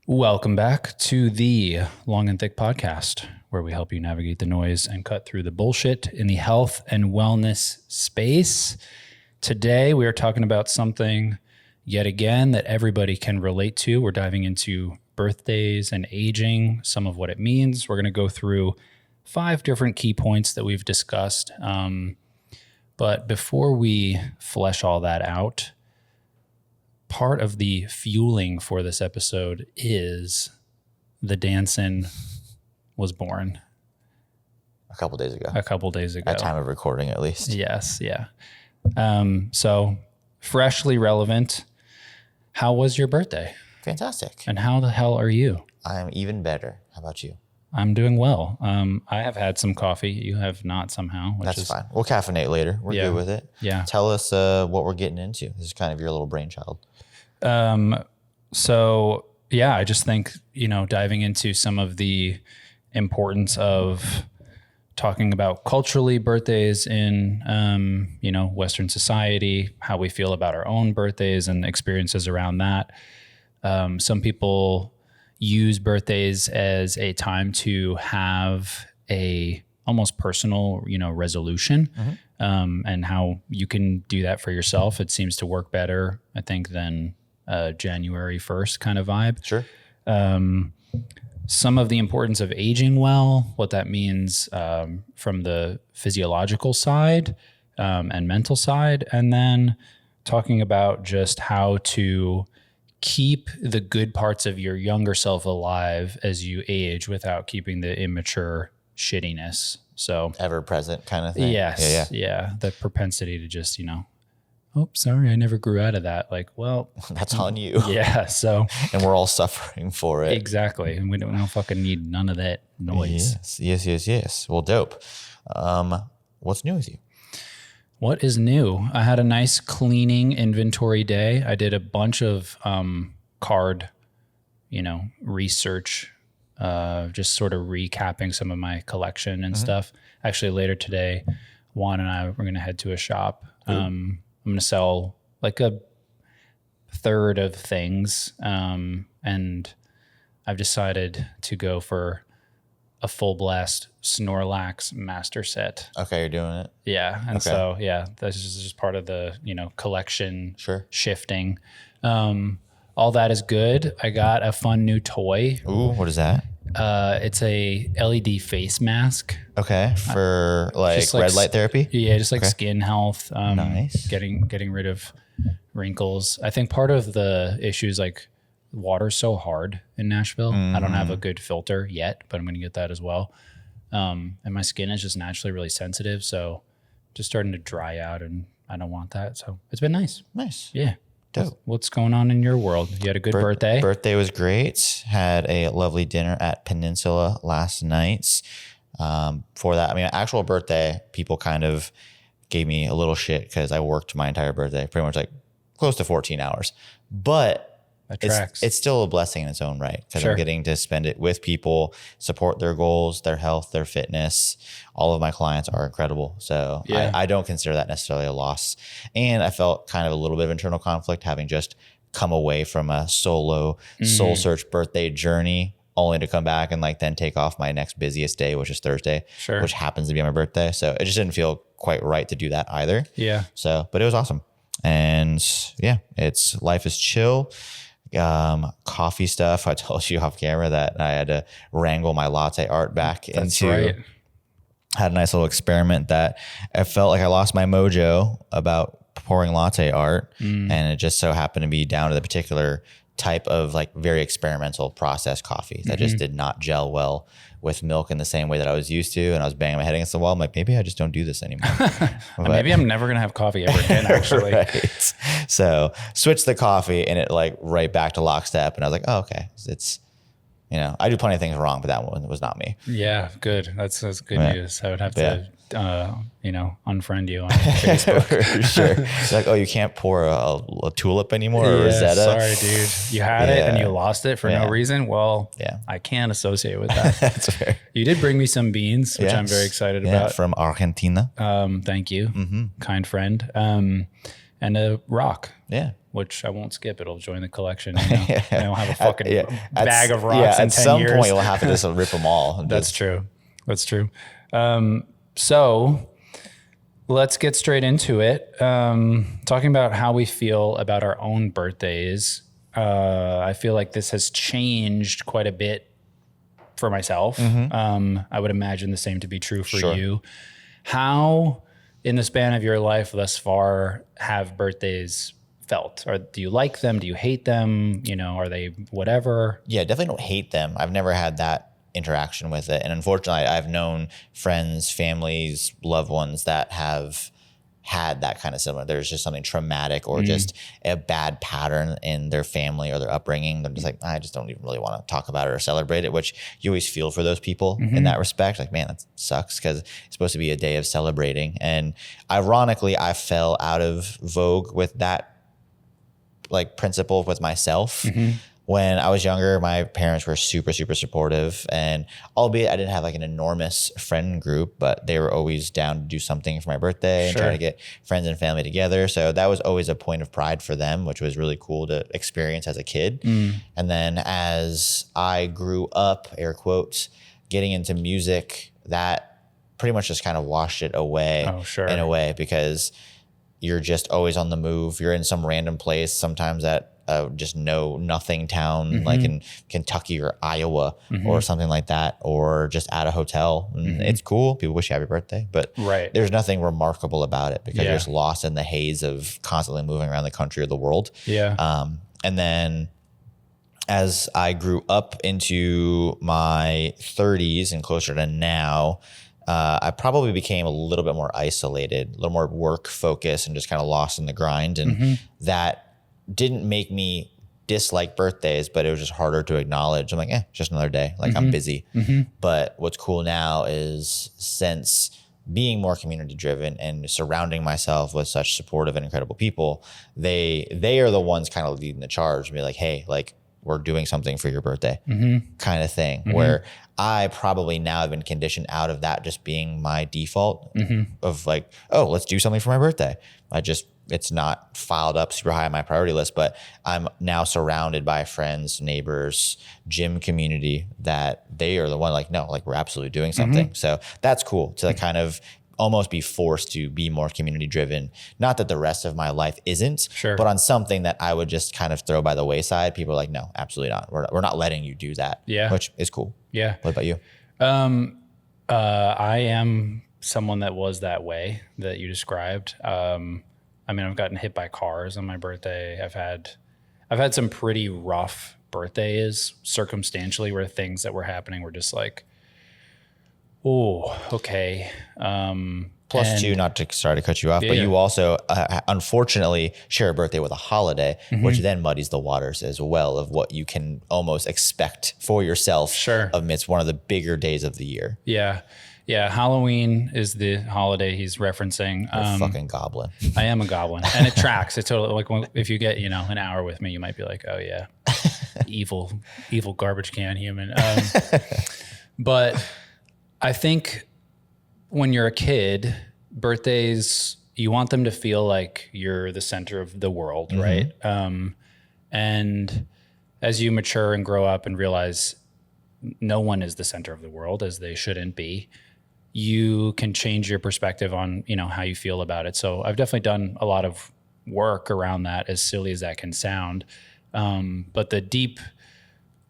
Welcome back to the Long and Thick podcast, where we help you navigate the noise and cut through the bullshit in the health and wellness space. Today, we are talking about something yet again that everybody can relate to. We're diving into birthdays and aging, some of what it means. We're going to go through 5 different key points that we've discussed. But before we flesh all that out, part of the fueling for this episode is the Danson was born a couple days ago. At time of recording, at least. Yes, yeah. So freshly relevant. How was your birthday? Fantastic. And how the hell are you? I'm even better. How about you? I'm doing well. I have had some coffee. You have not somehow. That's fine. We'll caffeinate later. We're good with it. Yeah. Tell us what we're getting into. This is kind of your little brainchild. So yeah, I just think, diving into some of the importance of talking about culturally birthdays in, Western society, how we feel about our own birthdays and experiences around that. Some people use birthdays as a time to have a almost personal, resolution, and how you can do that for yourself. It seems to work better, I think, than January 1st kind of vibe. Sure. Some of the importance of aging well, what that means from the physiological side and mental side, and then talking about just how to keep the good parts of your younger self alive as you age without keeping the immature shittiness. So ever present kind of thing. Yes. Yeah. The propensity to just, oh, sorry, I never grew out of that. Like, well, that's on you. Yeah. So, and we're all suffering for it. Exactly. And we don't fucking need none of that noise. Yes. Well, dope. What's new with you? What is new? I had a nice cleaning inventory day. I did a bunch of card, research, just sort of recapping some of my collection and stuff. Actually, later today, Juan and I were going to head to a shop. I'm going to sell like a third of things, and I've decided to go for a full blast Snorlax master set. Okay, you're doing it. Yeah. And so, this is just part of the, collection shifting. All that is good. I got a fun new toy. Ooh, what is that? It's a LED face mask. Okay. For red light therapy? Yeah. Just like skin health. Nice. Getting rid of wrinkles. I think part of the issue is water's so hard in Nashville. I don't have a good filter yet, but I'm going to get that as well. And my skin is just naturally really sensitive. So just starting to dry out, and I don't want that. So it's been nice. Nice. Yeah. Dope. What's going on in your world? You had a good birthday? Birthday was great. Had a lovely dinner at Peninsula last night. For that, actual birthday, people kind of gave me a little shit because I worked my entire birthday, pretty much close to 14 hours. But it's still a blessing in its own right, because I'm getting to spend it with people, support their goals, their health, their fitness. All of my clients are incredible. So I don't consider that necessarily a loss. And I felt kind of a little bit of internal conflict having just come away from a solo soul search birthday journey, only to come back and then take off my next busiest day, which is Thursday, which happens to be my birthday. So it just didn't feel quite right to do that either. Yeah. So, but it was awesome. And life is chill. Coffee stuff. I told you off camera that I had to wrangle my latte art back into. Right. Had a nice little experiment that I felt like I lost my mojo about pouring latte art, and it just so happened to be down to the particular type of very experimental processed coffee that just did not gel well with milk in the same way that I was used to. And I was banging my head against the wall. I'm like, maybe I just don't do this anymore. Maybe I'm never going to have coffee ever again, actually. Right. So switched the coffee, and it right back to lockstep. And I was like, oh, okay. It's, I do plenty of things wrong, but that one was not me. Yeah. Good. That's good news. I would have to, unfriend you on Facebook. For sure. It's like, oh, you can't pour a tulip anymore or Rosetta. Sorry, dude. You had it and you lost it for no reason. Well, I can't associate with that. That's fair. You did bring me some beans, which I'm very excited about. From Argentina. Thank you. Kind friend. and a rock. Yeah. Which I won't skip. It'll join the collection. You know? I don't have a fucking bag of Yeah, rocks in at 10 some years. point you'll have to just rip them all. That's true. That's true. So let's get straight into it. Talking about how we feel about our own birthdays. I feel like this has changed quite a bit for myself. I would imagine the same to be true for you. How, in the span of your life thus far, have birthdays felt? Or do you like them? Do you hate them? You know, are they whatever? Yeah, definitely don't hate them. I've never had that interaction with it. And unfortunately, I've known friends, families, loved ones that have had that kind of similar. There's just something traumatic or just a bad pattern in their family or their upbringing. They're just like, I just don't even really want to talk about it or celebrate it, which you always feel for those people in that respect. Like, man, that sucks because it's supposed to be a day of celebrating. And ironically, I fell out of vogue with that like principle with myself. When I was younger, my parents were super, super supportive, and albeit I didn't have like an enormous friend group, but they were always down to do something for my birthday and try to get friends and family together. So that was always a point of pride for them, which was really cool to experience as a kid. And then as I grew up, air quotes, getting into music, that pretty much just kind of washed it away in a way, because you're just always on the move. You're in some random place, sometimes at just nothing town, like in Kentucky or Iowa or something like that, or just at a hotel. And it's cool. People wish you happy birthday, but there's nothing remarkable about it because you're just lost in the haze of constantly moving around the country or the world. And then as I grew up into my 30s and closer to now, I probably became a little bit more isolated, a little more work focused and just kind of lost in the grind. And that didn't make me dislike birthdays, but it was just harder to acknowledge. I'm like, just another day. Like I'm busy. But what's cool now is, since being more community driven and surrounding myself with such supportive and incredible people, they are the ones kind of leading the charge and be like, hey, like, we're doing something for your birthday kind of thing, where I probably now have been conditioned out of that just being my default of like, oh, let's do something for my birthday. It's not filed up super high on my priority list, but I'm now surrounded by friends, neighbors, gym community that they are the one like, no, like we're absolutely doing something. So that's cool to like kind of almost be forced to be more community driven. Not that the rest of my life isn't, but on something that I would just kind of throw by the wayside, people are like, no, absolutely not. We're not letting you do that. Which is cool. What about you? I am someone that was that way that you described. I mean, I've gotten hit by cars on my birthday. I've had some pretty rough birthdays circumstantially, where things that were happening were just like, oh, okay. Plus two, not to sorry to cut you off, but you also unfortunately share a birthday with a holiday, which then muddies the waters as well of what you can almost expect for yourself amidst one of the bigger days of the year. Yeah, Halloween is the holiday he's referencing. You're a fucking goblin. I am a goblin, and it tracks. It's totally like if you get an hour with me, you might be like, oh yeah, evil garbage can human. But I think when you're a kid, birthdays, you want them to feel like you're the center of the world, right? And as you mature and grow up and realize no one is the center of the world, as they shouldn't be, you can change your perspective on, how you feel about it. So I've definitely done a lot of work around that, as silly as that can sound. But the deep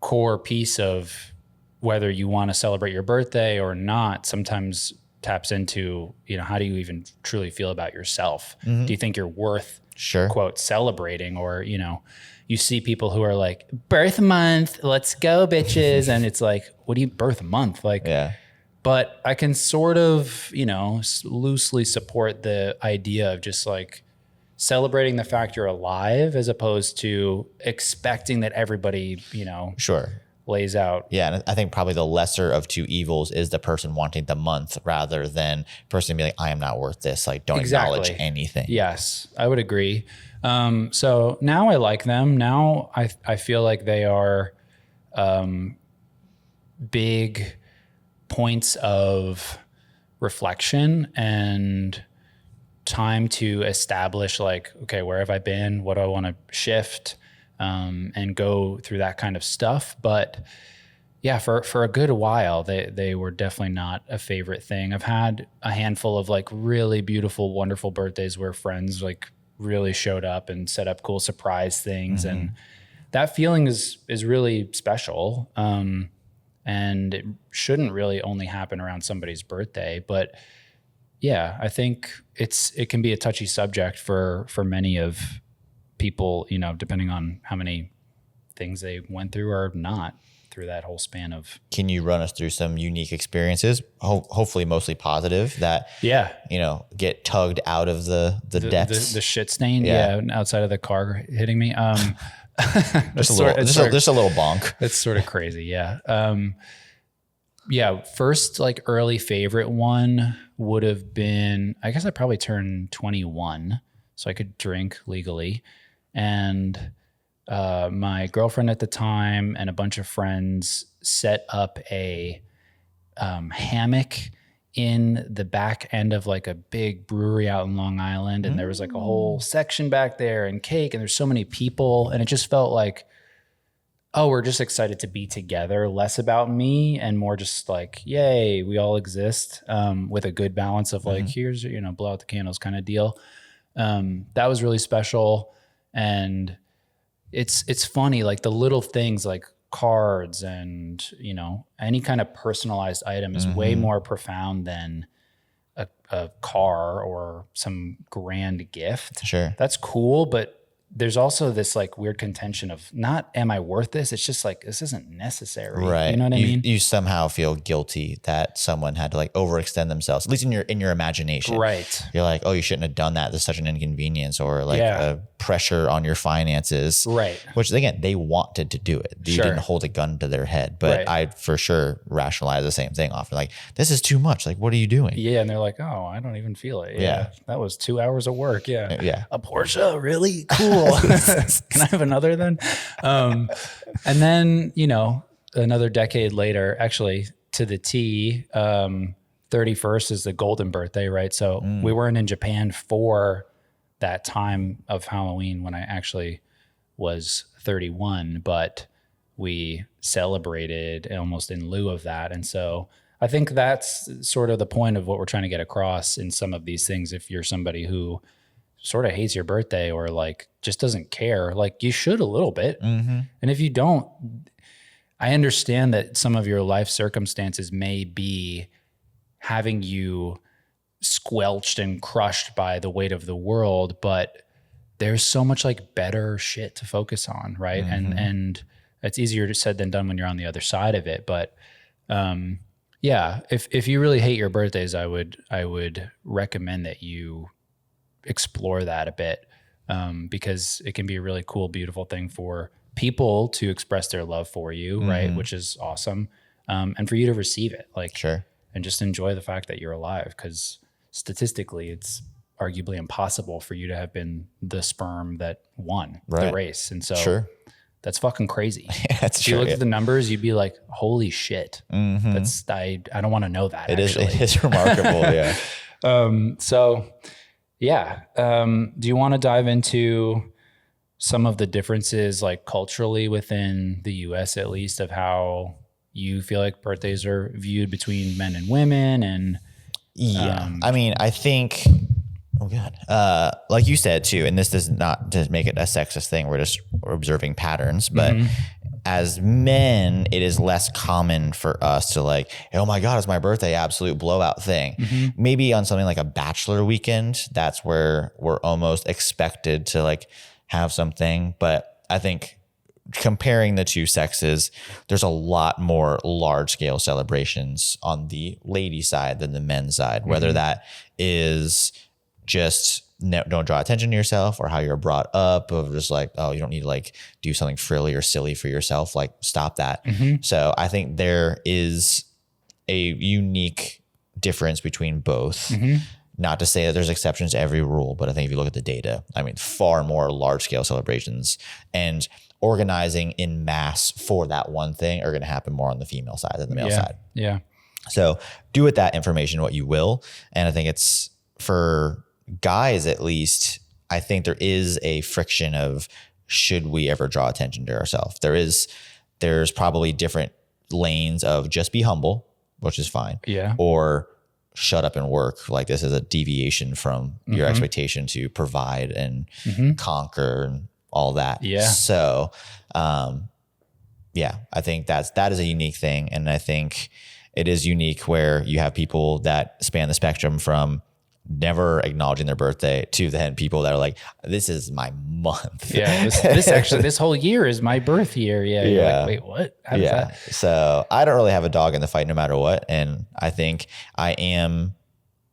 core piece of whether you want to celebrate your birthday or not sometimes taps into, how do you even truly feel about yourself? Do you think you're worth, quote, celebrating? Or, you see people who are like, birth month, let's go, bitches. And it's like, what do you, birth month? Like, but I can sort of, loosely support the idea of just like celebrating the fact you're alive, as opposed to expecting that everybody, lays out. Yeah, and I think probably the lesser of two evils is the person wanting the month rather than person being like, I am not worth this. Like, don't acknowledge anything. Yes, I would agree. So now I like them. Now I feel like they are big points of reflection and time to establish like, okay, where have I been? What do I want to shift? And go through that kind of stuff. But yeah, for a good while, they were definitely not a favorite thing. I've had a handful of like really beautiful, wonderful birthdays where friends like really showed up and set up cool surprise things. And that feeling is really special. And it shouldn't really only happen around somebody's birthday, but yeah, I think it can be a touchy subject for many of people, you know, depending on how many things they went through or not through that whole span of. Can you run us through some unique experiences, hopefully mostly positive, that, you know, get tugged out of the depths? The shit stain, outside of the car hitting me. Just a little bonk. It's sort of crazy, yeah. First like early favorite one would have been, I guess I probably turned 21, so I could drink legally. And my girlfriend at the time and a bunch of friends set up a hammock in the back end of like a big brewery out in Long Island. And there was like a whole section back there and cake, and there's so many people. And it just felt like, oh, we're just excited to be together, less about me and more just like, yay, we all exist, with a good balance of like, here's, you know, blow out the candles kind of deal. That was really special. And it's funny, like the little things like cards and, you know, any kind of personalized item is way more profound than a car or some grand gift. Sure. That's cool, but there's also this like weird contention of not, am I worth this? It's just like, this isn't necessary. Right. You know what I mean? You somehow feel guilty that someone had to like overextend themselves, at least in your imagination. Right. You're like, oh, you shouldn't have done that. This is such an inconvenience, or like a pressure on your finances. Right. Which again, they wanted to do it. You didn't hold a gun to their head, but I for sure rationalize the same thing often. Like, this is too much. Like, what are you doing? Yeah. And they're like, oh, I don't even feel it. Yeah. That was 2 hours of work. Yeah. Yeah. A Porsche. Really cool. Can I have another then? And then, you know, another decade later, actually to the T, 31st is the golden birthday, right? So we weren't in Japan for that time of Halloween when I actually was 31, but we celebrated almost in lieu of that. And so I think that's sort of the point of what we're trying to get across in some of these things. If you're somebody who sort of hates your birthday or like just doesn't care, like you should a little bit. And if you don't, I understand that some of your life circumstances may be having you squelched and crushed by the weight of the world, but there's so much like better shit to focus on. Right. And it's easier said than done when you're on the other side of it. But, yeah, if you really hate your birthdays, I would recommend that you explore that a bit, because it can be a really cool, beautiful thing for people to express their love for you, right? Which is awesome. And for you to receive it, like, and just enjoy the fact that you're alive, because statistically it's arguably impossible for you to have been the sperm that won the race. And so that's fucking crazy. If you look at the numbers, you'd be like, holy shit. That's, I don't want to know that. It is remarkable. Yeah. So yeah. Do you want to dive into some of the differences, like culturally within the US, at least, of how you feel like birthdays are viewed between men and women? And I mean, I think, oh God, like you said too, and this does not to make it a sexist thing. We're observing patterns, but as men, it is less common for us to like, oh my God, it's my birthday, absolute blowout thing. Maybe on something like a bachelor weekend, that's where we're almost expected to like have something. But I think comparing the two sexes, there's a lot more large scale celebrations on the lady side than the men's side, whether that is just don't draw attention to yourself, or how you're brought up of just like, oh, you don't need to like do something frilly or silly for yourself. Like, stop that. So I think there is a unique difference between both. Not to say that there's exceptions to every rule, but I think if you look at the data, I mean, far more large scale celebrations and organizing in mass for that one thing are going to happen more on the female side than the male side. Yeah. So do with that information what you will. And I think it's for guys, at least, I think there is a friction of, should we ever draw attention to ourselves? There's probably different lanes of just be humble, which is fine. Yeah. Or shut up and work. Like this is a deviation from your expectation to provide and conquer and all that. Yeah. So, I think that is a unique thing. And I think it is unique where you have people that span the spectrum from never acknowledging their birthday to then people that are like, this is my month. Yeah. This whole year is my birth year. Yeah. You're like, wait, what? How does that? So I don't really have a dog in the fight no matter what. And I think I am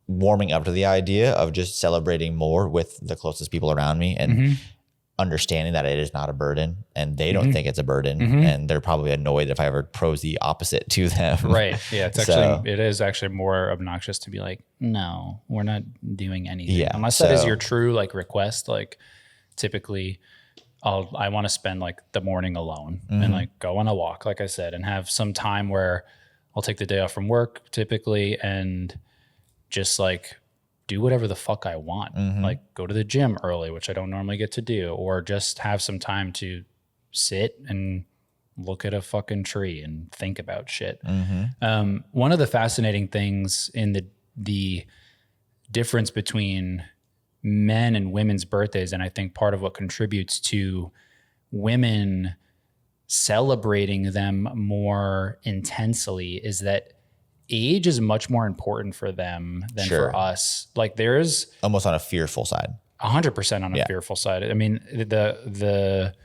warming up to the idea of just celebrating more with the closest people around me and understanding that it is not a burden and they don't think it's a burden and they're probably annoyed if I ever pose the opposite to them. Right. Yeah. It is actually more obnoxious to be like, no, we're not doing anything. Yeah. Unless that is your true like request. Like typically I want to spend like the morning alone and like go on a walk, like I said, and have some time where I'll take the day off from work typically and just like do whatever the fuck I want. Like go to the gym early, which I don't normally get to do, or just have some time to sit and look at a fucking tree and think about shit. One of the fascinating things in the difference between men and women's birthdays, and I think part of what contributes to women celebrating them more intensely, is that age is much more important for them than for us. Like there's almost on a fearful side, 100% on a fearful side. I mean, the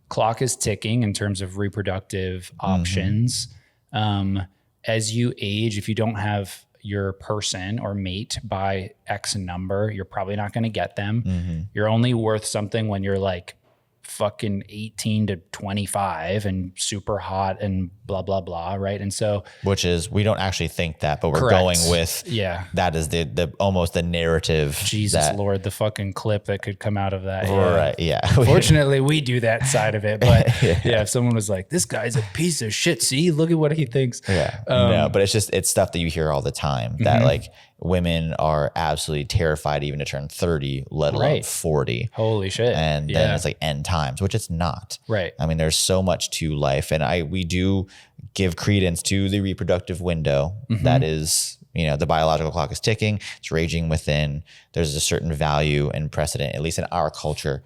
clock is ticking in terms of reproductive options. As you age, if you don't have your person or mate by X number, you're probably not going to get them. You're only worth something when you're like fucking 18 to 25 and super hot and blah, blah, blah. Right. And so, which is, we don't actually think that, but we're going with, that is the almost the narrative. Jesus Lord, the fucking clip that could come out of that. Right. Yeah. Fortunately, we do that side of it, but if someone was like, this guy's a piece of shit. See, look at what he thinks. No, but it's stuff that you hear all the time that like women are absolutely terrified even to turn 30, let alone 40. Holy shit. And then it's like end times, which it's not. Right. I mean, there's so much to life. And we do give credence to the reproductive window. That is, the biological clock is ticking. It's raging within. There's a certain value and precedent, at least in our culture,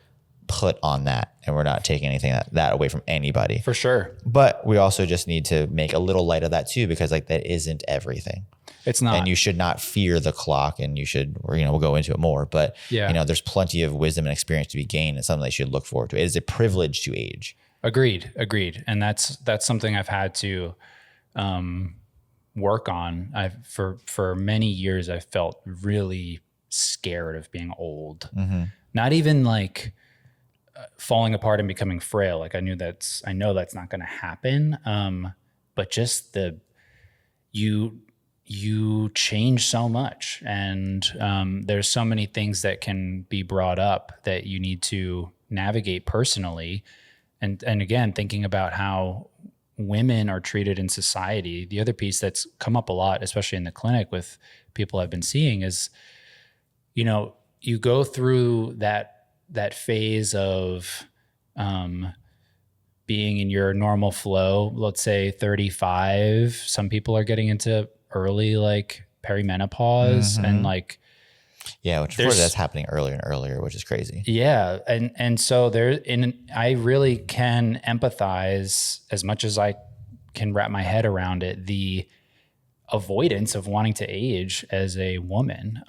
put on that. And we're not taking anything that away from anybody. For sure. But we also just need to make a little light of that too, because like that isn't everything. It's not. And you should not fear the clock, and you should, we'll go into it more, but there's plenty of wisdom and experience to be gained and something they should look forward to. It is a privilege to age. Agreed. And that's something I've had to work on. For many years, I felt really scared of being old. Not even like falling apart and becoming frail. Like I know that's not going to happen. But just you change so much, and there's so many things that can be brought up that you need to navigate personally. And again, thinking about how women are treated in society, the other piece that's come up a lot, especially in the clinic with people I've been seeing, is, you go through that phase of being in your normal flow, let's say 35. Some people are getting into early like perimenopause and like, which that's happening earlier and earlier, which is crazy. Yeah. And so I really can empathize as much as I can wrap my head around it, the avoidance of wanting to age as a woman.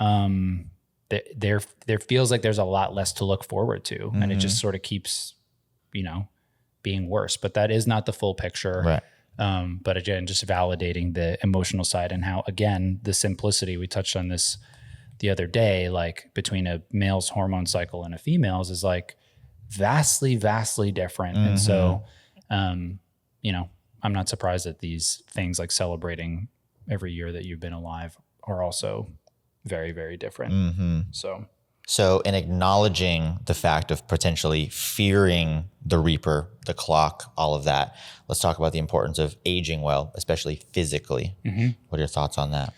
There feels like there's a lot less to look forward to, and it just sort of keeps, being worse, but that is not the full picture. Right. But again, just validating the emotional side and how, again, the simplicity, we touched on this the other day, like between a male's hormone cycle and a female's is like vastly, vastly different. And so, I'm not surprised that these things like celebrating every year that you've been alive are also very, very different. So in acknowledging the fact of potentially fearing the reaper, the clock, all of that, let's talk about the importance of aging well, especially physically. What are your thoughts on that?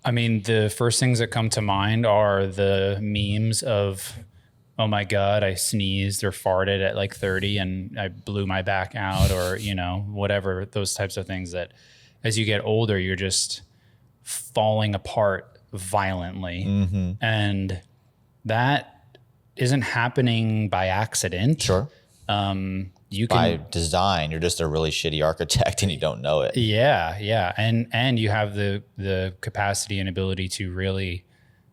I mean, the first things that come to mind are the memes of, oh my God, I sneezed or farted at like 30 and I blew my back out, or, you know, whatever, those types of things that as you get older, you're just falling apart violently. Mm-hmm. And that isn't happening by accident. Sure. You By can, design, you're just a really shitty architect and you don't know it. yeah. And you have the capacity and ability to really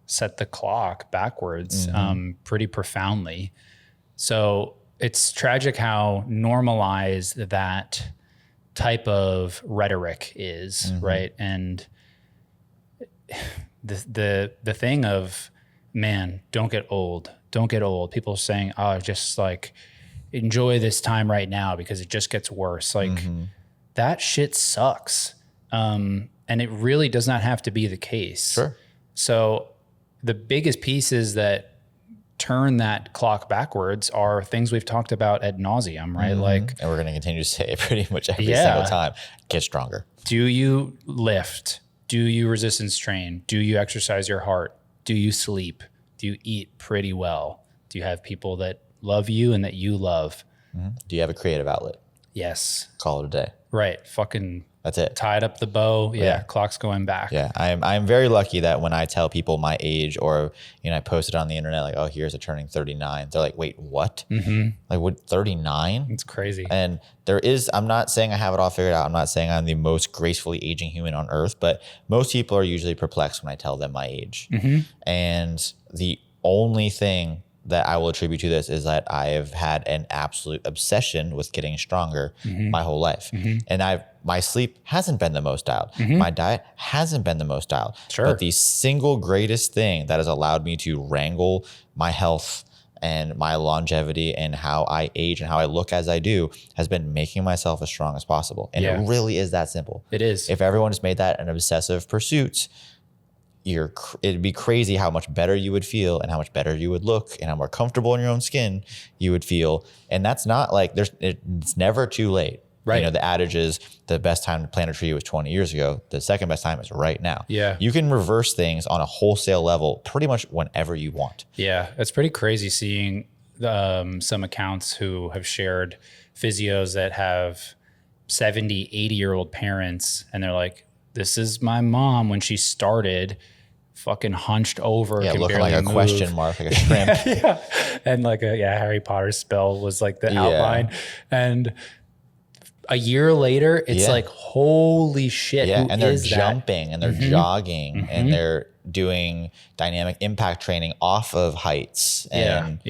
set the clock backwards, pretty profoundly. So it's tragic how normalized that type of rhetoric is, right? And the thing of, man, don't get old. People saying, oh, just like enjoy this time right now because it just gets worse. Like that shit sucks. And it really does not have to be the case. Sure. So the biggest pieces that turn that clock backwards are things we've talked about ad nauseum, right? Like, and we're going to continue to say it pretty much every single time. Get stronger. Do you lift? Do you resistance train? Do you exercise your heart? Do you sleep? Do you eat pretty well? Do you have people that love you and that you love? Do you have a creative outlet? Yes. Call it a day. Right. Fucking That's it. tied up the bow. Yeah. Clock's going back. Yeah. I'm very lucky that when I tell people my age, or, you know, I post it on the internet, like, oh, here's a turning 39. They're like, wait, what? Like, what, 39? It's crazy. And I'm not saying I have it all figured out. I'm not saying I'm the most gracefully aging human on earth, but most people are usually perplexed when I tell them my age. And the only thing that I will attribute to this is that I have had an absolute obsession with getting stronger my whole life. And my sleep hasn't been the most dialed. My diet hasn't been the most dialed. Sure. But the single greatest thing that has allowed me to wrangle my health and my longevity and how I age and how I look as I do has been making myself as strong as possible. And it really is that simple. It is. If everyone just made that an obsessive pursuit, it'd be crazy how much better you would feel and how much better you would look and how more comfortable in your own skin you would feel. And that's not like it's never too late. Right. You know, the adage is the best time to plant a tree was 20 years ago. The second best time is right now. Yeah. You can reverse things on a wholesale level pretty much whenever you want. Yeah. It's pretty crazy seeing some accounts who have shared physios that have 70, 80-year-old parents. And they're like, this is my mom when she started, fucking hunched over. Yeah, can looking barely like a move. question mark, like a shrimp. Yeah. And like Harry Potter spell was like the outline. And a year later, it's like, holy shit. Yeah, who and they're is jumping and they're jogging and they're doing dynamic impact training off of heights. And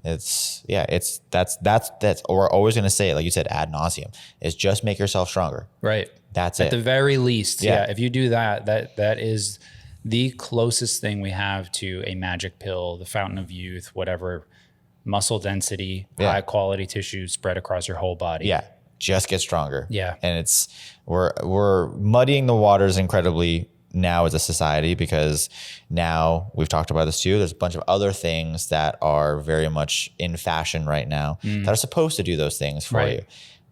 that's we're always going to say it, like you said, ad nauseum, is just make yourself stronger. Right. That's At it. the very least. Yeah. If you do that, that is the closest thing we have to a magic pill, the fountain of youth, whatever, muscle density, high quality tissue spread across your whole body. Yeah. Just get stronger. Yeah. And we're muddying the waters incredibly now as a society, because now we've talked about this too. There's a bunch of other things that are very much in fashion right now that are supposed to do those things for you,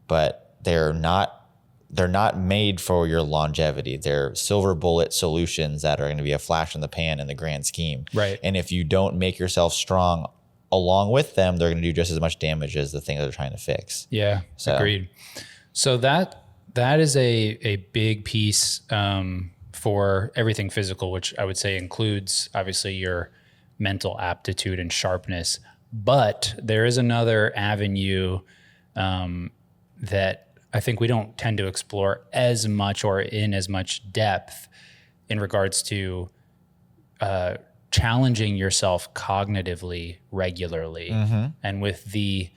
but they're not made for your longevity. They're silver bullet solutions that are going to be a flash in the pan in the grand scheme. Right. And if you don't make yourself strong along with them, they're going to do just as much damage as the thing that they're trying to fix. Yeah. So. Agreed. So that is a big piece for everything physical, which I would say includes obviously your mental aptitude and sharpness. But there is another avenue that I think we don't tend to explore as much or in as much depth in regards to challenging yourself cognitively regularly. And with the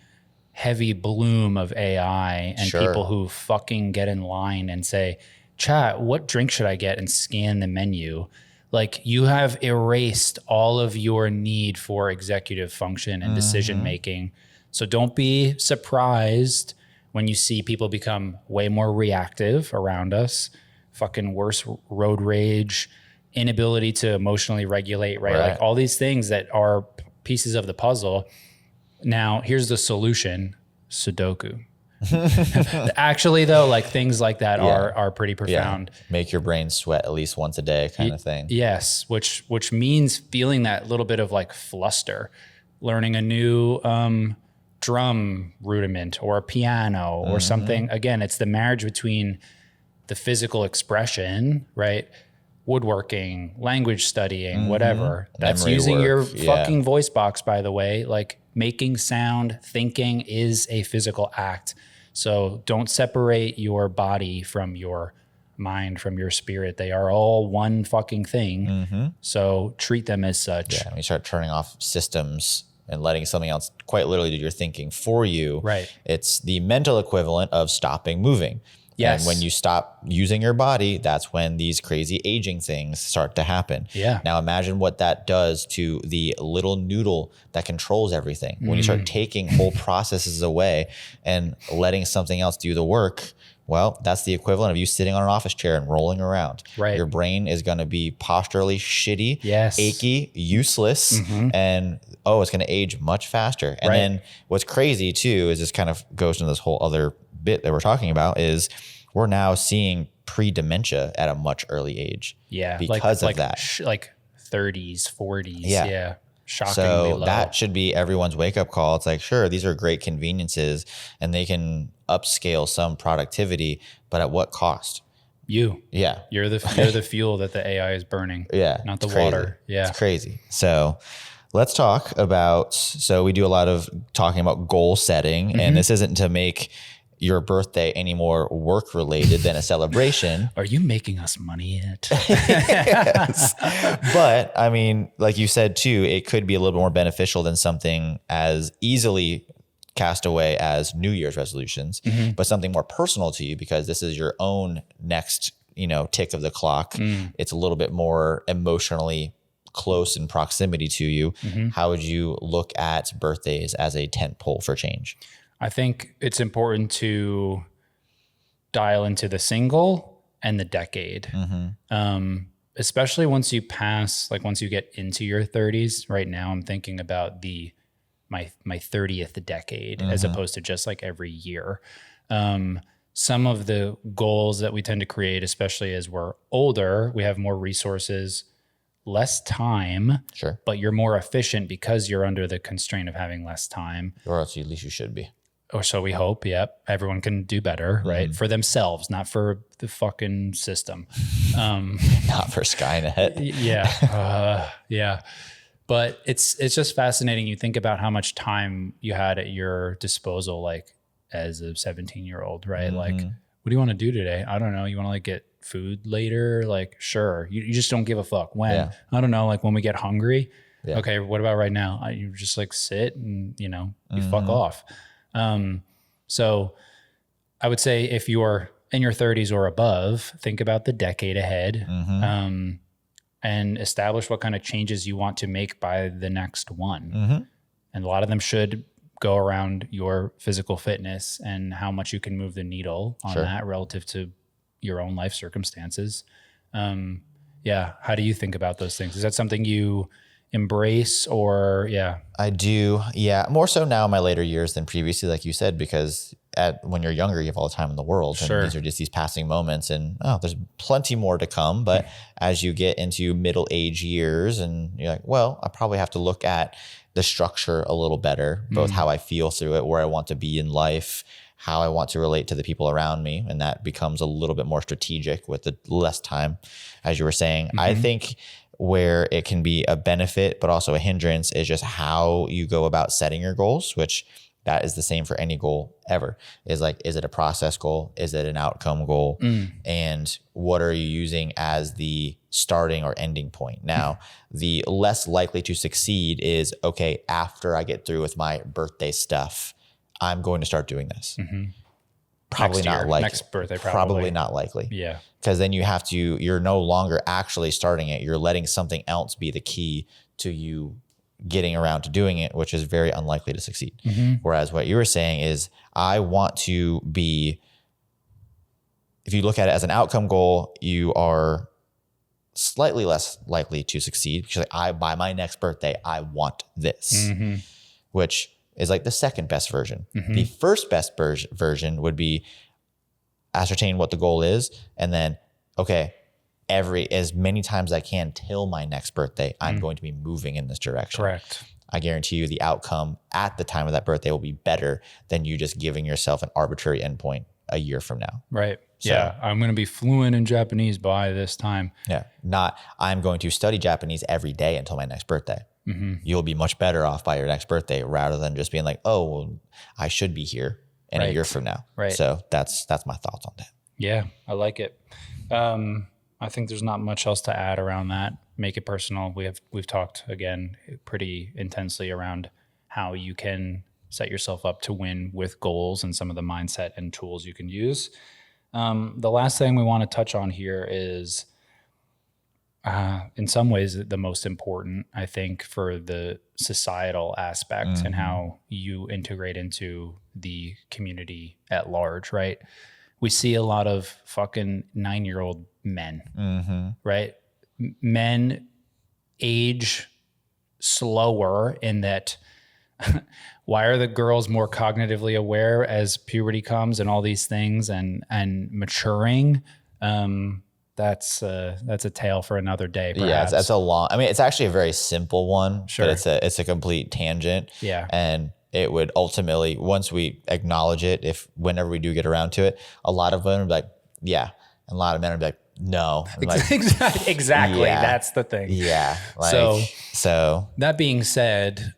heavy bloom of AI and people who fucking get in line and say, chat, what drink should I get, and scan the menu. Like, you have erased all of your need for executive function and decision making. So don't be surprised when you see people become way more reactive around us, fucking worse road rage, inability to emotionally regulate, right? Like all these things that are pieces of the puzzle. Now, here's the solution: Sudoku. Actually, though, like things like that are pretty profound. Make your brain sweat at least once a day kind of thing. Yes, which means feeling that little bit of like fluster, learning a new drum rudiment or a piano or something. Again, it's the marriage between the physical expression, right? Woodworking, language studying, whatever. That's Memory using work, your fucking voice box, by the way. Like making sound, thinking is a physical act. So don't separate your body from your mind, from your spirit. They are all one fucking thing. So treat them as such. Yeah, when you start turning off systems and letting something else quite literally do your thinking for you, Right. It's the mental equivalent of stopping moving. Yes. And when you stop using your body, that's when these crazy aging things start to happen. Yeah. Now imagine what that does to the little noodle that controls everything. When you start taking whole processes away and letting something else do the work, well, that's the equivalent of you sitting on an office chair and rolling around. Right. Your brain is going to be posturally shitty, Yes. achy, useless, and it's going to age much faster. And then what's crazy too is this kind of goes into this whole other bit that we're talking about is we're now seeing pre-dementia at a much early age. Yeah. Because of that. Like 30s, 40s. Yeah. Yeah. Shockingly So low. that should be everyone's wake up call. It's like, sure, these are great conveniences and they can upscale some productivity, but at what cost? Yeah. You're the fuel that the AI is burning. Yeah. Not the it's crazy. water. Yeah. It's crazy. So let's talk about, so we do a lot of talking about goal setting, and this isn't to make your birthday any more work related than a celebration. Are you making us money yet? Yes. But I mean, like you said too, it could be a little bit more beneficial than something as easily cast away as New Year's resolutions, but something more personal to you because this is your own next, tick of the clock. It's a little bit more emotionally close in proximity to you. How would you look at birthdays as a tent pole for change? I think it's important to dial into the single and the decade. Especially once you get into your 30s. Right now I'm thinking about my 30th decade as opposed to just like every year. Some of the goals that we tend to create, especially as we're older, we have more resources, less time, Sure. but you're more efficient because you're under the constraint of having less time. Or else at least you should be. Or so we hope. Yep. Everyone can do better, right? For themselves, not for the fucking system. Not for Skynet. Yeah. But it's just fascinating. You think about how much time you had at your disposal, like as a 17-year-old, right? Like, what do you want to do today? I don't know. You want to like get food later? Like, sure. You just don't give a fuck. When? Yeah. I don't know. Like when we get hungry. Yeah. Okay. What about right now? You just like sit and, you fuck off. So I would say if you're in your 30s or above, think about the decade ahead, and establish what kind of changes you want to make by the next one. And a lot of them should go around your physical fitness and how much you can move the needle on that relative to your own life circumstances. How do you think about those things? Is that something you embrace or I do. Yeah. More so now in my later years than previously, like you said, because when you're younger, you have all the time in the world. Sure. And these are just these passing moments and there's plenty more to come. But as you get into middle age years and you're like, well, I probably have to look at the structure a little better, both how I feel through it, where I want to be in life, how I want to relate to the people around me. And that becomes a little bit more strategic with the less time, as you were saying. I think where it can be a benefit, but also a hindrance is just how you go about setting your goals, which that is the same for any goal ever. Is it a process goal? Is it an outcome goal? And what are you using as the starting or ending point? Now, the less likely to succeed is, okay, after I get through with my birthday stuff, I'm going to start doing this. Probably not likely. Next birthday, probably not likely. Yeah. Because then you're no longer actually starting it. You're letting something else be the key to you getting around to doing it, which is very unlikely to succeed. Whereas what you were saying is, I want to be, if you look at it as an outcome goal, you are slightly less likely to succeed because by my next birthday, I want this, which is like the second best version. The first best version would be ascertain what the goal is. And then, okay, as many times as I can till my next birthday, I'm going to be moving in this direction. Correct. I guarantee you the outcome at the time of that birthday will be better than you just giving yourself an arbitrary endpoint a year from now. Right. So, yeah. I'm going to be fluent in Japanese by this time. Yeah. Not, I'm going to study Japanese every day until my next birthday. You'll be much better off by your next birthday rather than just being like, oh, well, I should be here in a year from now. Right. So that's my thoughts on that. Yeah. I like it. I think there's not much else to add around that. Make it personal. We've talked again pretty intensely around how you can set yourself up to win with goals and some of the mindset and tools you can use. The last thing we want to touch on here is, in some ways, the most important, I think, for the societal aspect and how you integrate into the community at large, right? We see a lot of fucking 9-year-old men, right? Men age slower in that. Why are the girls more cognitively aware as puberty comes and all these things and maturing? That's a tale for another day. Perhaps. Yeah, that's a long. I mean, it's actually a very simple one, sure. But it's a complete tangent. Yeah, and it would ultimately, once we acknowledge it, whenever we do get around to it, a lot of women would be like, yeah, and a lot of men would be like, no. Like, exactly. Yeah. That's the thing. Yeah. So that being said,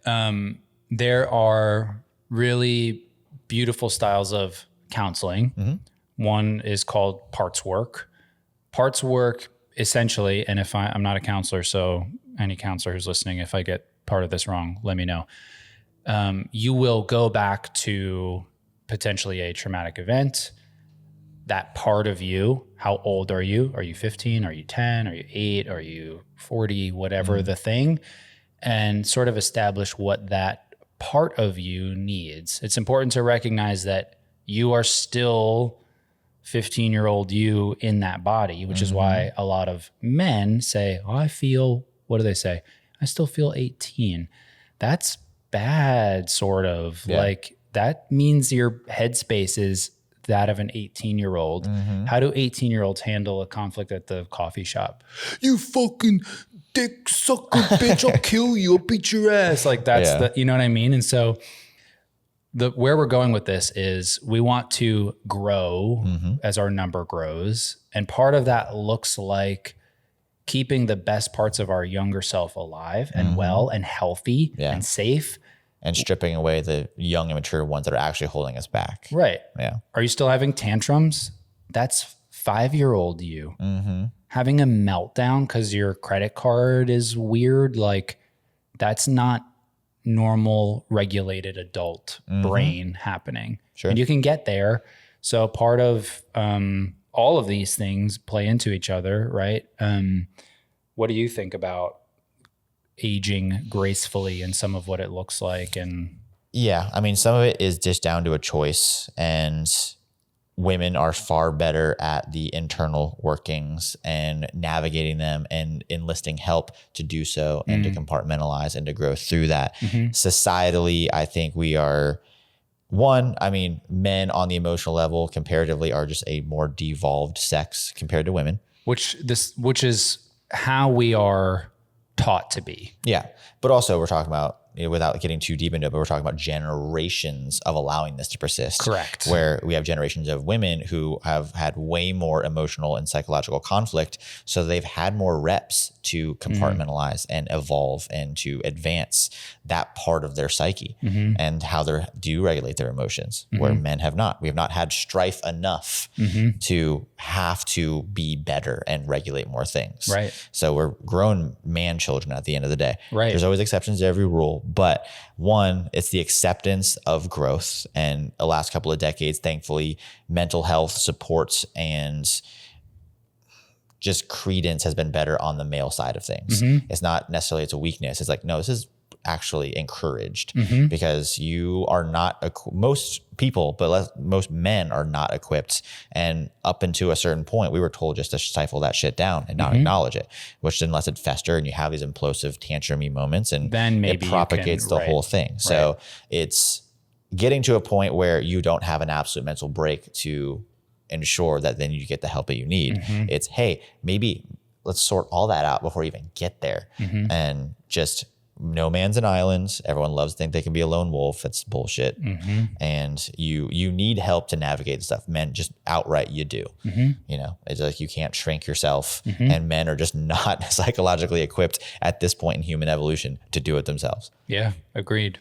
there are really beautiful styles of counseling. One is called parts work. Parts work essentially, and if I'm not a counselor, so any counselor who's listening, if I get part of this wrong, let me know. You will go back to potentially a traumatic event. That part of you, how old are you? Are you 15? Are you 10? Are you 8? Are you 40? Whatever the thing, and sort of establish what that part of you needs. It's important to recognize that you are still 15-year-old you in that body, which is why a lot of men say, oh, what do they say? I still feel 18. That's bad, sort of. Yeah. Like, that means your headspace is that of an 18-year-old. How do 18-year-olds handle a conflict at the coffee shop? You fucking dick sucker bitch, I'll kill you, I'll beat your ass. Like, that's you know what I mean? And so where we're going with this is we want to grow as our number grows. And part of that looks like keeping the best parts of our younger self alive and well and healthy and safe. And stripping away the young, immature ones that are actually holding us back. Right. Yeah. Are you still having tantrums? That's 5-year-old you. Having a meltdown because your credit card is weird. Like, that's not normal, regulated adult brain happening. Sure. And you can get there. So part of all of these things play into each other, right? What do you think about aging gracefully and some of what it looks like? And yeah, I mean, some of it is just down to a choice, and women are far better at the internal workings and navigating them and enlisting help to do so and to compartmentalize and to grow through that. Societally, I think we are men on the emotional level comparatively are just a more devolved sex compared to women, which is how we are taught to be. Yeah. But also we're talking about, without getting too deep into it, but we're talking about generations of allowing this to persist. Correct. Where we have generations of women who have had way more emotional and psychological conflict. So they've had more reps to compartmentalize and evolve and to advance that part of their psyche and how they do regulate their emotions, where men have not. We have not had strife enough to have to be better and regulate more things. Right. So we're grown man children at the end of the day. Right. There's always exceptions to every rule. But one, it's the acceptance of growth. And the last couple of decades, thankfully, mental health supports and just credence has been better on the male side of things. It's not necessarily it's a weakness. It's like, no, this is actually encouraged Mm-hmm. because you are not, most people, but most men are not equipped. And up until a certain point, we were told just to stifle that shit down and not Mm-hmm. acknowledge it, which then lets it fester and you have these implosive tantrumy moments and Then maybe it propagates the whole thing. So it's getting to a point where you don't have an absolute mental break to ensure that then you get the help that you need. Mm-hmm. It's, hey, maybe let's sort all that out before you even get there. Mm-hmm. And just no man's an island. Everyone loves to think they can be a lone wolf. That's bullshit. Mm-hmm. And you need help to navigate stuff. Men just outright, you do. Mm-hmm. You know, it's like you can't shrink yourself, Mm-hmm. and men are just not psychologically equipped at this point in human evolution to do it themselves. Yeah, agreed.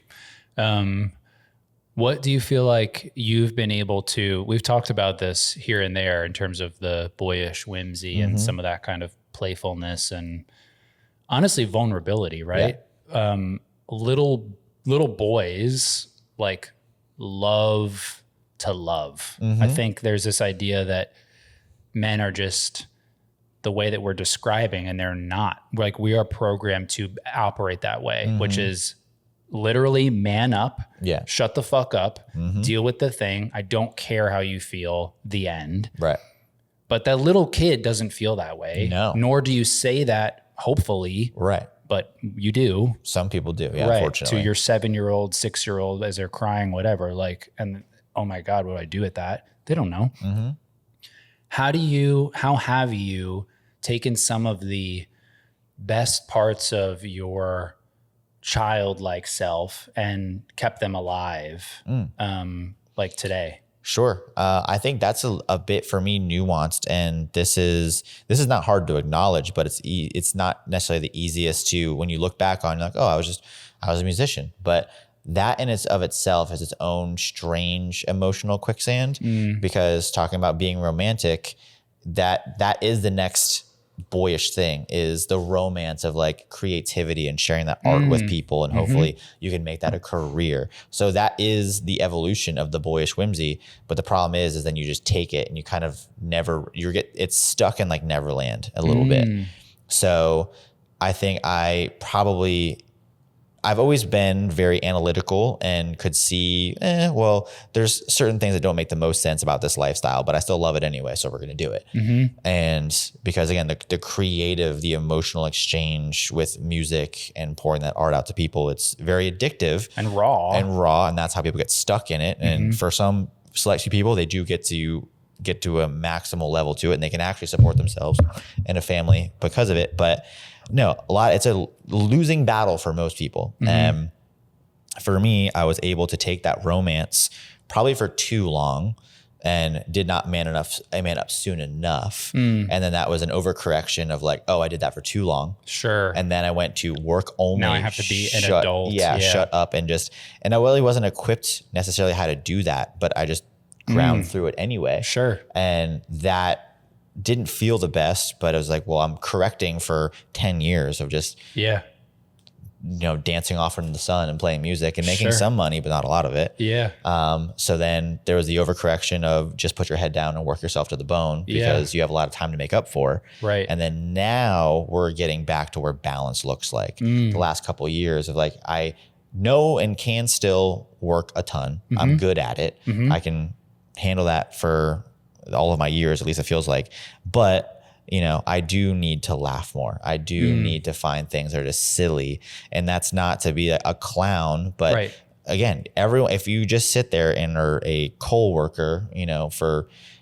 What do you feel like you've been able to, we've talked about this here and there in terms of the boyish whimsy Mm-hmm. and some of that kind of playfulness and honestly vulnerability, right? Little boys like love to love. Mm-hmm. I think there's this idea that men are just the way that we're describing, and they're not. Like, we are programmed to operate that way, Mm-hmm. which is literally man up, Yeah. shut the fuck up, Mm-hmm. deal with the thing. I don't care how you feel, the end. Right. But that little kid doesn't feel that way. No. Nor do you say that, hopefully, Right. but you do. Some people do. Yeah. Right. Unfortunately. To your 7-year-old, 6-year-old as they're crying, whatever. Like, and oh my God, what do I do with that? They don't know. Mm-hmm. How have you taken some of the best parts of your childlike self and kept them alive, like today? Sure. I think that's a bit for me nuanced, and this is not hard to acknowledge, but it's not necessarily the easiest to, when you look back on, you're like, oh, I was a musician, but that in itself has its own strange emotional quicksand, because talking about being romantic, that is the next boyish thing, is the romance of like creativity and sharing that art with people, and hopefully you can make that a career. So that is the evolution of the boyish whimsy. But the problem is then you just take it and you kind of it's stuck in like Neverland a little bit. So I think I've always been very analytical and could see, well, there's certain things that don't make the most sense about this lifestyle, but I still love it anyway, so we're going to do it. And because again, the creative, the emotional exchange with music and pouring that art out to people, it's very addictive And raw. and that's how people get stuck in it. And for some select few people, they do get to a maximal level to it, and they can actually support themselves and a family because of it. But no, it's a losing battle for most people. And for me, I was able to take that romance probably for too long and did not man up soon enough. And then that was an overcorrection of like, oh, I did that for too long. Sure. And then I went to work only. Now I have to be an adult. Yeah, shut up and I really wasn't equipped necessarily how to do that, but I just ground through it anyway. Sure. And that didn't feel the best, but it was like, well, I'm correcting for 10 years of just, dancing off into the sun and playing music and making some money, but not a lot of it. Yeah. So then there was the overcorrection of just put your head down and work yourself to the bone because you have a lot of time to make up for. Right. And then now we're getting back to where balance looks like. The last couple of years of like, I know and can still work a ton. I'm good at it. I can handle that for all of my years, at least it feels like. But, I do need to laugh more. I do need to find things that are just silly. And that's not to be a clown, but again, everyone, if you just sit there and are a coal worker,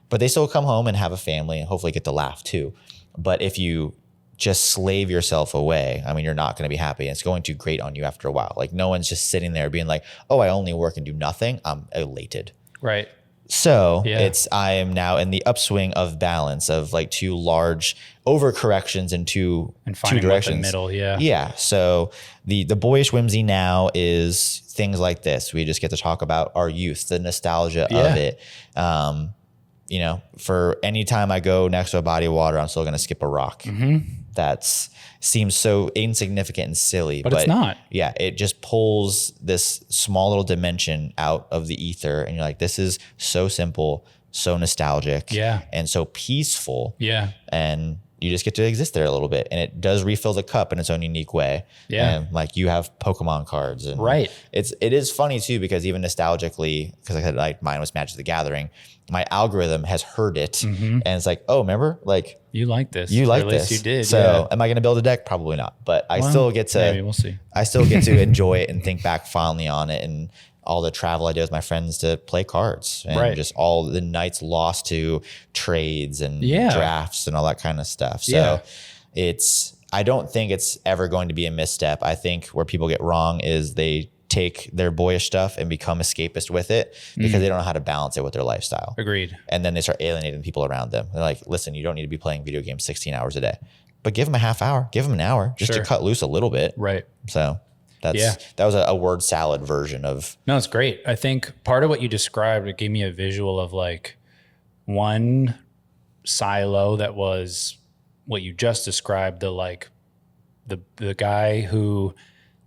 but they still come home and have a family and hopefully get to laugh too. But if you just slave yourself away, I mean, you're not going to be happy. It's going to grate on you after a while. Like no one's just sitting there being like, oh, I only work and do nothing. I'm elated. Right. So I am now in the upswing of balance of like two large overcorrections in two directions. The middle, Yeah. So the boyish whimsy now is things like this. We just get to talk about our youth, the nostalgia of it. For any time I go next to a body of water, I'm still going to skip a rock. That's seems so insignificant and silly, but it's not. Yeah, it just pulls this small little dimension out of the ether, and you're like, this is so simple, so nostalgic, and so peaceful. Yeah, and you just get to exist there a little bit, and it does refill the cup in its own unique way. Yeah. And like you have Pokemon cards, and Right. it is funny too, because even nostalgically, because I said like mine was Magic the Gathering, my algorithm has heard it, and it's like, oh, remember, like You like this. you like Or at least this. You did. So am I going to build a deck? Probably not, but I still get to, maybe we'll see. I still get to enjoy it and think back fondly on it, and all the travel I did with my friends to play cards, and just all the nights lost to trades and drafts and all that kind of stuff. So I don't think it's ever going to be a misstep. I think where people get wrong is they take their boyish stuff and become escapist with it because they don't know how to balance it with their lifestyle. Agreed. And then they start alienating people around them. They're like, listen, you don't need to be playing video games 16 hours a day, but give them a half hour, give them an hour just to cut loose a little bit. Right. So that was a word salad version of. No, it's great. I think part of what you described, it gave me a visual of like one silo that was what you just described, the guy who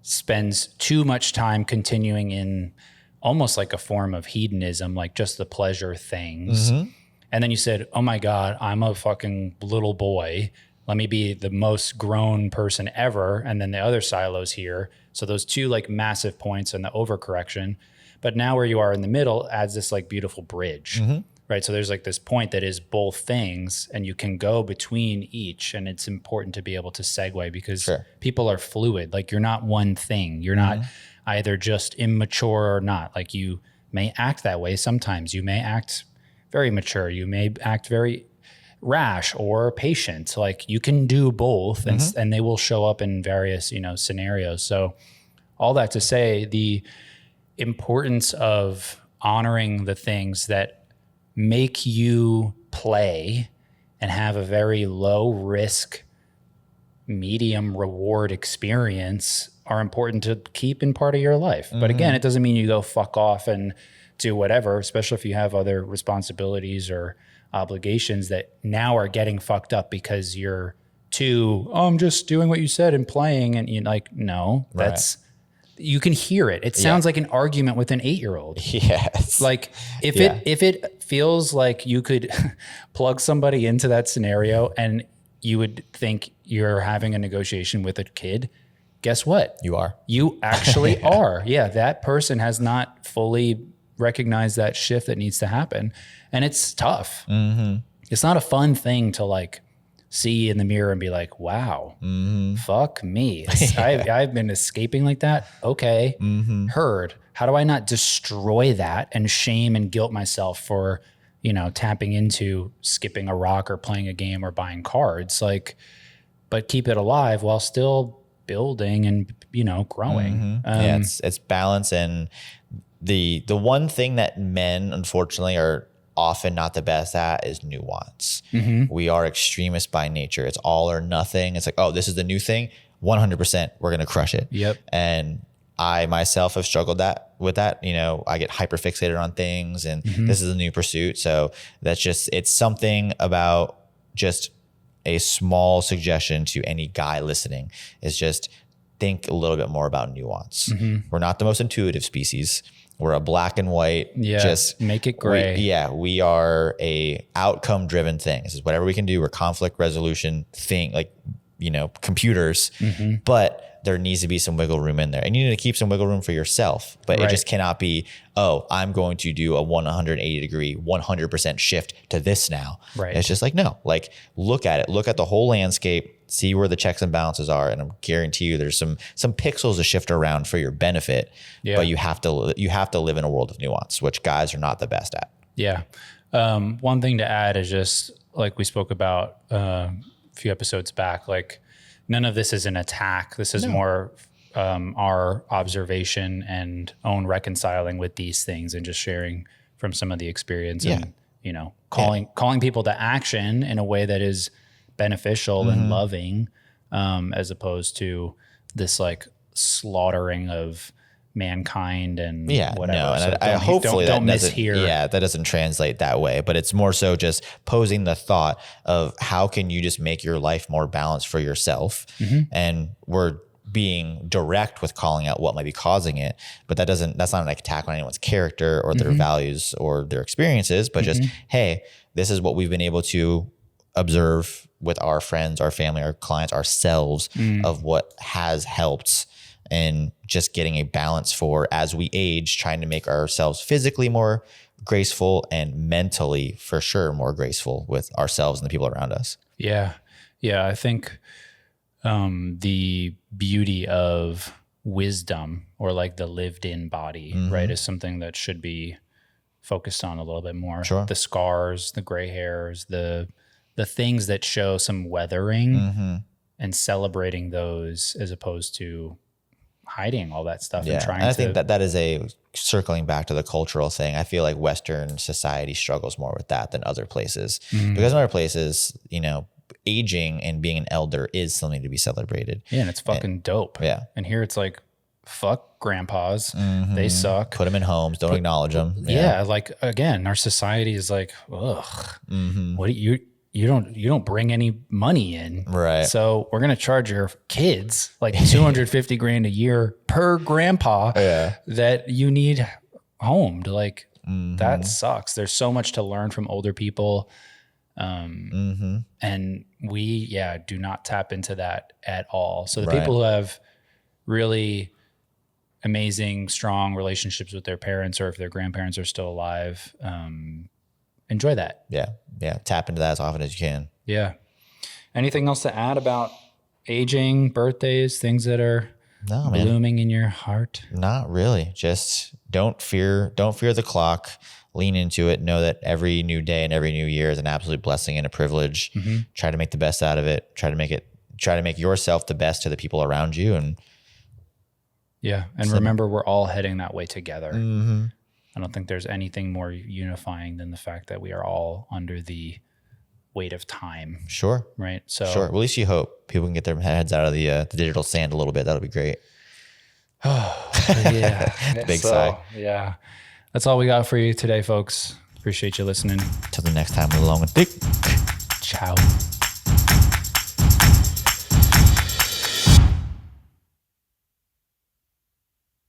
spends too much time continuing in almost like a form of hedonism, like just the pleasure things. And then you said, oh my God, I'm a fucking little boy. Let me be the most grown person ever. And then the other silos here. So those two like massive points and the overcorrection. But now where you are in the middle adds this like beautiful bridge, right? So there's like this point that is both things, and you can go between each. And it's important to be able to segue because people are fluid. Like you're not one thing. You're not either just immature or not. Like you may act that way sometimes. You may act very mature. You may act very rash or patient. Like you can do both, and they will show up in various, scenarios. So all that to say, the importance of honoring the things that make you play and have a very low risk, medium reward experience are important to keep in part of your life. But again, it doesn't mean you go fuck off and do whatever, especially if you have other responsibilities or obligations that now are getting fucked up because you're too, I'm just doing what you said and playing. And you're like, no, that's, you can hear it. It sounds like an argument with an 8-year-old. Yes. Like if it feels like you could plug somebody into that scenario and you would think you're having a negotiation with a kid, guess what? You are. You actually are. Yeah. That person has not fully recognized that shift that needs to happen. And it's tough. It's not a fun thing to like see in the mirror and be like, wow, fuck me. I've been escaping like that. Okay. Heard. How do I not destroy that and shame and guilt myself for, tapping into skipping a rock or playing a game or buying cards? Like, but keep it alive while still building and, growing. It's balance. And the one thing that men, unfortunately, are often not the best at is nuance. We are extremists by nature. It's all or nothing. It's like, oh, this is the new thing. 100%, we're going to crush it. Yep. And I myself have struggled with that. I get hyper fixated on things, and this is a new pursuit. So it's something about just a small suggestion to any guy listening is just think a little bit more about nuance. We're not the most intuitive species. We're a black and white. Yeah. Just make it gray. We are a outcome driven thing. This is whatever we can do. We're conflict resolution thing, like, computers, but there needs to be some wiggle room in there, and you need to keep some wiggle room for yourself, but it just cannot be, oh, I'm going to do a 180 degree, 100% shift to this now. Right. It's just like, no, like look at it, look at the whole landscape, see where the checks and balances are. And I guarantee you there's some pixels to shift around for your benefit, but you have to live in a world of nuance, which guys are not the best at. Yeah. One thing to add is just like we spoke about a few episodes back, like none of this is an attack. This is more our observation and own reconciling with these things and just sharing from some of the experience and, calling people to action in a way that is beneficial and loving, as opposed to this like slaughtering of mankind and whatever. No, and so I hopefully don't that doesn't, mishear. that doesn't translate that way, but it's more so just posing the thought of how can you just make your life more balanced for yourself. And we're being direct with calling out what might be causing it, but that's not an attack on anyone's character or their values or their experiences, but just, hey, this is what we've been able to observe with our friends, our family, our clients, ourselves of what has helped and just getting a balance for as we age, trying to make ourselves physically more graceful and mentally for sure more graceful with ourselves and the people around us. Yeah. Yeah. I think the beauty of wisdom, or like the lived in body, right, is something that should be focused on a little bit more. Sure. The scars, the gray hairs, the things that show some weathering, and celebrating those as opposed to hiding all that stuff and trying and I to. think that is a circling back to the cultural thing. I feel like Western society struggles more with that than other places, because in other places, you know, aging and being an elder is something to be celebrated. Yeah, and it's fucking dope. Yeah. And here it's like, fuck grandpas. They suck. Put them in homes. Don't acknowledge them. Yeah. Like, again, our society is like, ugh, what do you don't bring any money in. Right. So we're going to charge your kids like 250 grand a year per grandpa that you need homed. Like, that sucks. There's so much to learn from older people. And we, do not tap into that at all. So the people who have really amazing, strong relationships with their parents, or if their grandparents are still alive, enjoy that. Yeah. Tap into that as often as you can. Yeah. Anything else to add about aging, birthdays, things that are blooming in your heart? Not really. Just don't fear the clock. Lean into it. Know that every new day and every new year is an absolute blessing and a privilege. Try to make the best out of it. Try to make yourself the best to the people around you. And remember, we're all heading that way together. I don't think there's anything more unifying than the fact that we are all under the weight of time. Sure. Right. So Well, at least you hope people can get their heads out of the digital sand a little bit. That'll be great. Big sigh. Yeah. That's all we got for you today, folks. Appreciate you listening. Till the next time, we're long and thick. Ciao.